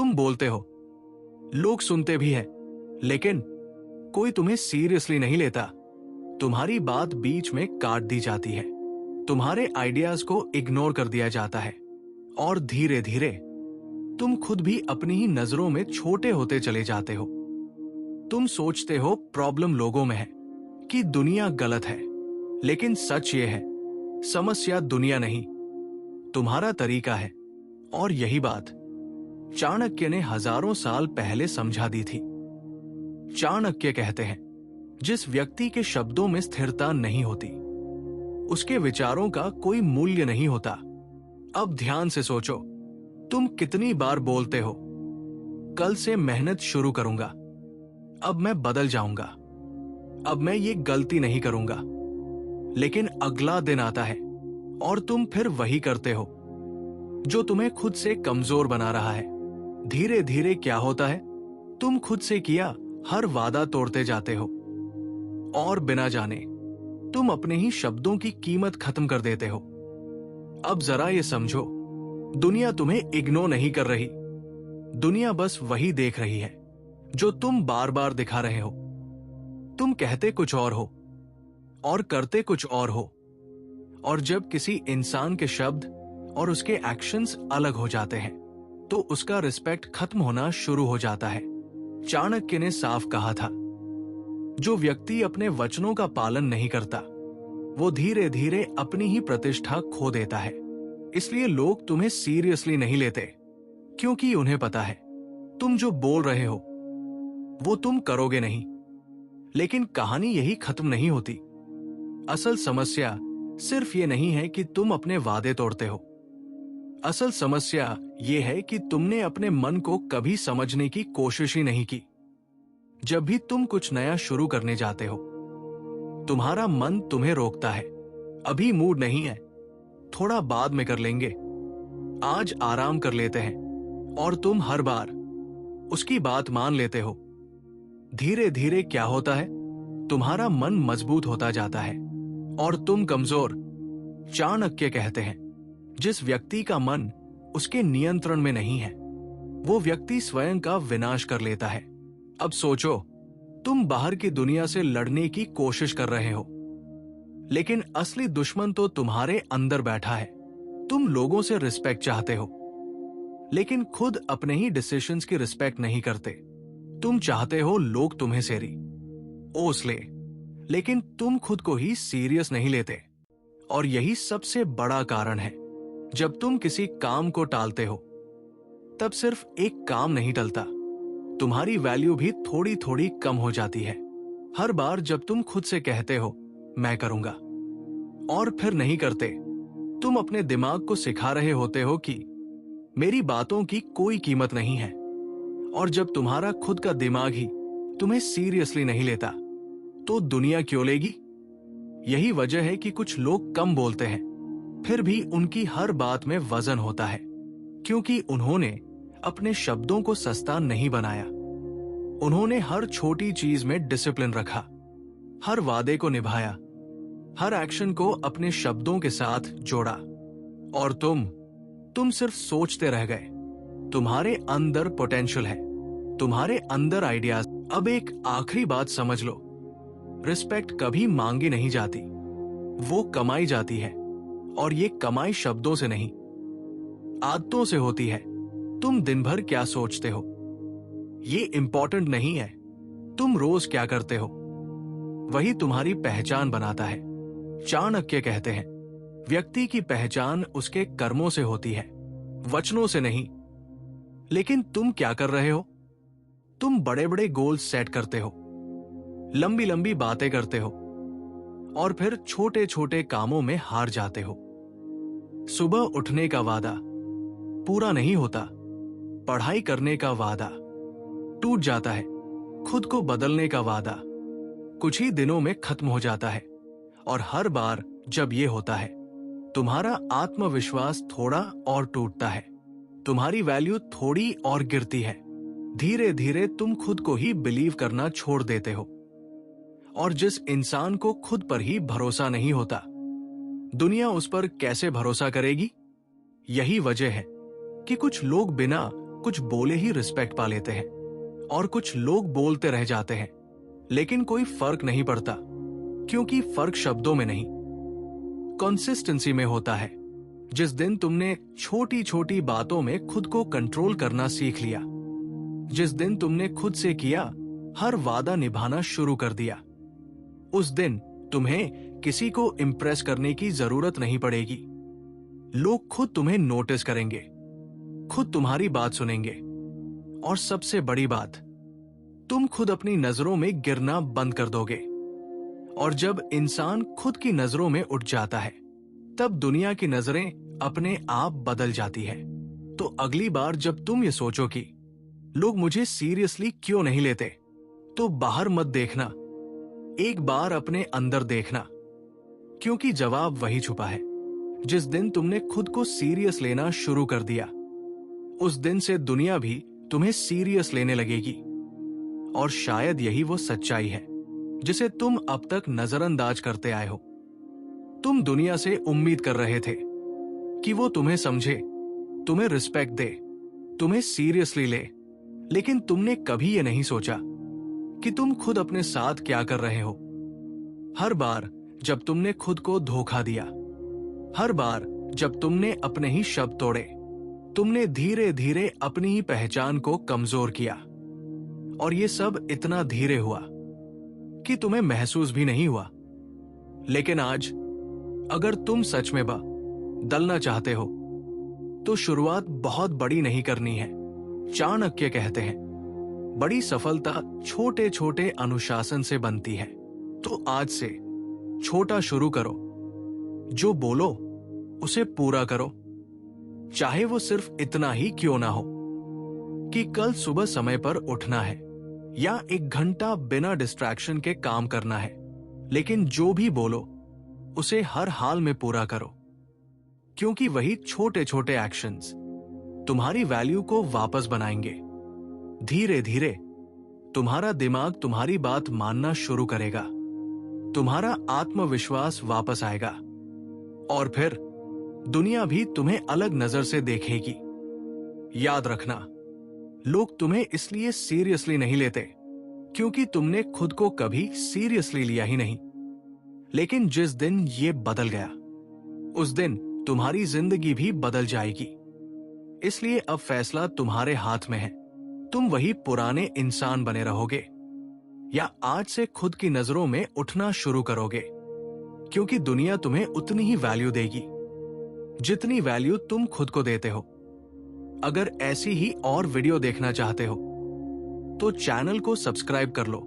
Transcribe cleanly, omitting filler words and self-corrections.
तुम बोलते हो, लोग सुनते भी हैं, लेकिन कोई तुम्हें सीरियसली नहीं लेता। तुम्हारी बात बीच में काट दी जाती है, तुम्हारे आइडियाज को इग्नोर कर दिया जाता है, और धीरे धीरे तुम खुद भी अपनी ही नजरों में छोटे होते चले जाते हो। तुम सोचते हो प्रॉब्लम लोगों में है, कि दुनिया गलत है, लेकिन सच ये है, समस्या दुनिया नहीं, तुम्हारा तरीका है। और यही बात चाणक्य ने हजारों साल पहले समझा दी थी। चाणक्य कहते हैं, जिस व्यक्ति के शब्दों में स्थिरता नहीं होती, उसके विचारों का कोई मूल्य नहीं होता। अब ध्यान से सोचो, तुम कितनी बार बोलते हो, कल से मेहनत शुरू करूंगा, अब मैं बदल जाऊंगा, अब मैं ये गलती नहीं करूंगा। लेकिन अगला दिन आता है और तुम फिर वही करते हो, जो तुम्हें खुद से कमजोर बना रहा है। धीरे धीरे क्या होता है, तुम खुद से किया हर वादा तोड़ते जाते हो, और बिना जाने तुम अपने ही शब्दों की कीमत खत्म कर देते हो। अब जरा ये समझो, दुनिया तुम्हें इग्नोर नहीं कर रही, दुनिया बस वही देख रही है जो तुम बार बार दिखा रहे हो। तुम कहते कुछ और हो और करते कुछ और हो, और जब किसी इंसान के शब्द और उसके एक्शंस अलग हो जाते हैं, तो उसका रिस्पेक्ट खत्म होना शुरू हो जाता है। चाणक्य ने साफ कहा था, जो व्यक्ति अपने वचनों का पालन नहीं करता, वो धीरे धीरे अपनी ही प्रतिष्ठा खो देता है। इसलिए लोग तुम्हें सीरियसली नहीं लेते, क्योंकि उन्हें पता है तुम जो बोल रहे हो वो तुम करोगे नहीं। लेकिन कहानी यही खत्म नहीं होती। असल समस्या सिर्फ ये नहीं है कि तुम अपने वादे तोड़ते हो, असल समस्या ये है कि तुमने अपने मन को कभी समझने की कोशिश ही नहीं की। जब भी तुम कुछ नया शुरू करने जाते हो, तुम्हारा मन तुम्हें रोकता है, अभी मूड नहीं है, थोड़ा बाद में कर लेंगे, आज आराम कर लेते हैं, और तुम हर बार उसकी बात मान लेते हो। धीरे धीरे क्या होता है, तुम्हारा मन मजबूत होता जाता है और तुम कमजोर। चाणक्य कहते हैं, जिस व्यक्ति का मन उसके नियंत्रण में नहीं है, वो व्यक्ति स्वयं का विनाश कर लेता है। अब सोचो, तुम बाहर की दुनिया से लड़ने की कोशिश कर रहे हो, लेकिन असली दुश्मन तो तुम्हारे अंदर बैठा है। तुम लोगों से रिस्पेक्ट चाहते हो, लेकिन खुद अपने ही डिसीजंस की रिस्पेक्ट नहीं करते। तुम चाहते हो लोग तुम्हें सेरी ओस ले, लेकिन तुम खुद को ही सीरियस नहीं लेते। और यही सबसे बड़ा कारण है, जब तुम किसी काम को टालते हो, तब सिर्फ एक काम नहीं टलता, तुम्हारी वैल्यू भी थोड़ी थोड़ी कम हो जाती है। हर बार जब तुम खुद से कहते हो मैं करूंगा, और फिर नहीं करते, तुम अपने दिमाग को सिखा रहे होते हो कि मेरी बातों की कोई कीमत नहीं है। और जब तुम्हारा खुद का दिमाग ही तुम्हें सीरियसली नहीं लेता, तो दुनिया क्यों लेगी? यही वजह है कि कुछ लोग कम बोलते हैं, फिर भी उनकी हर बात में वजन होता है, क्योंकि उन्होंने अपने शब्दों को सस्ता नहीं बनाया। उन्होंने हर छोटी चीज में डिसिप्लिन रखा, हर वादे को निभाया, हर एक्शन को अपने शब्दों के साथ जोड़ा। और तुम सिर्फ सोचते रह गए। तुम्हारे अंदर पोटेंशियल है, तुम्हारे अंदर आइडियाज। अब एक आखिरी बात समझ लो, रिस्पेक्ट कभी मांगी नहीं जाती, वो कमाई जाती है। और ये कमाई शब्दों से नहीं, आदतों से होती है। तुम दिन भर क्या सोचते हो, ये इंपॉर्टेंट नहीं है, तुम रोज क्या करते हो, वही तुम्हारी पहचान बनाता है। चाणक्य कहते हैं, व्यक्ति की पहचान उसके कर्मों से होती है, वचनों से नहीं। लेकिन तुम क्या कर रहे हो? तुम बड़े बड़े गोल्स सेट करते हो, लंबी लंबी बातें करते हो, और फिर छोटे छोटे कामों में हार जाते हो। सुबह उठने का वादा पूरा नहीं होता, पढ़ाई करने का वादा टूट जाता है, खुद को बदलने का वादा कुछ ही दिनों में खत्म हो जाता है। और हर बार जब ये होता है, तुम्हारा आत्मविश्वास थोड़ा और टूटता है, तुम्हारी वैल्यू थोड़ी और गिरती है। धीरे धीरे तुम खुद को ही बिलीव करना छोड़ देते हो। और जिस इंसान को खुद पर ही भरोसा नहीं होता, दुनिया उस पर कैसे भरोसा करेगी? यही वजह है कि कुछ लोग बिना कुछ बोले ही रिस्पेक्ट पा लेते हैं और कुछ लोग बोलते रह जाते हैं, लेकिन कोई फर्क नहीं पड़ता, क्योंकि फर्क शब्दों में नहीं, कंसिस्टेंसी में होता है। जिस दिन तुमने छोटी छोटी बातों में खुद को कंट्रोल करना सीख लिया, जिस दिन तुमने खुद से किया हर वादा निभाना शुरू कर दिया, उस दिन तुम्हें किसी को इम्प्रेस करने की जरूरत नहीं पड़ेगी। लोग खुद तुम्हें नोटिस करेंगे, खुद तुम्हारी बात सुनेंगे, और सबसे बड़ी बात, तुम खुद अपनी नजरों में गिरना बंद कर दोगे। और जब इंसान खुद की नजरों में उठ जाता है, तब दुनिया की नजरें अपने आप बदल जाती है। तो अगली बार जब तुम ये सोचो कि लोग मुझे सीरियसली क्यों नहीं लेते, तो बाहर मत देखना, एक बार अपने अंदर देखना, क्योंकि जवाब वही छुपा है। जिस दिन तुमने खुद को सीरियस लेना शुरू कर दिया, उस दिन से दुनिया भी तुम्हें सीरियस लेने लगेगी। और शायद यही वो सच्चाई है जिसे तुम अब तक नजरअंदाज करते आए हो। तुम दुनिया से उम्मीद कर रहे थे कि वो तुम्हें समझे, तुम्हें रिस्पेक्ट दे, तुम्हें सीरियसली ले, लेकिन तुमने कभी ये नहीं सोचा कि तुम खुद अपने साथ क्या कर रहे हो। हर बार जब तुमने खुद को धोखा दिया, हर बार जब तुमने अपने ही शब्द तोड़े, तुमने धीरे धीरे अपनी ही पहचान को कमजोर किया। और ये सब इतना धीरे हुआ कि तुम्हें महसूस भी नहीं हुआ। लेकिन आज अगर तुम सच में बदलना चाहते हो, तो शुरुआत बहुत बड़ी नहीं करनी है। चाणक्य कहते हैं, बड़ी सफलता छोटे छोटे अनुशासन से बनती है। तो आज से छोटा शुरू करो, जो बोलो उसे पूरा करो, चाहे वो सिर्फ इतना ही क्यों ना हो कि कल सुबह समय पर उठना है या 1 घंटा बिना डिस्ट्रैक्शन के काम करना है। लेकिन जो भी बोलो उसे हर हाल में पूरा करो, क्योंकि वही छोटे छोटे एक्शंस तुम्हारी वैल्यू को वापस बनाएंगे। धीरे धीरे तुम्हारा दिमाग तुम्हारी बात मानना शुरू करेगा, तुम्हारा आत्मविश्वास वापस आएगा, और फिर दुनिया भी तुम्हें अलग नजर से देखेगी। याद रखना, लोग तुम्हें इसलिए सीरियसली नहीं लेते क्योंकि तुमने खुद को कभी सीरियसली लिया ही नहीं। लेकिन जिस दिन ये बदल गया, उस दिन तुम्हारी जिंदगी भी बदल जाएगी। इसलिए अब फैसला तुम्हारे हाथ में है। तुम वही पुराने इंसान बने रहोगे या आज से खुद की नजरों में उठना शुरू करोगे, क्योंकि दुनिया तुम्हें उतनी ही वैल्यू देगी जितनी वैल्यू तुम खुद को देते हो। अगर ऐसी ही और वीडियो देखना चाहते हो तो चैनल को सब्सक्राइब कर लो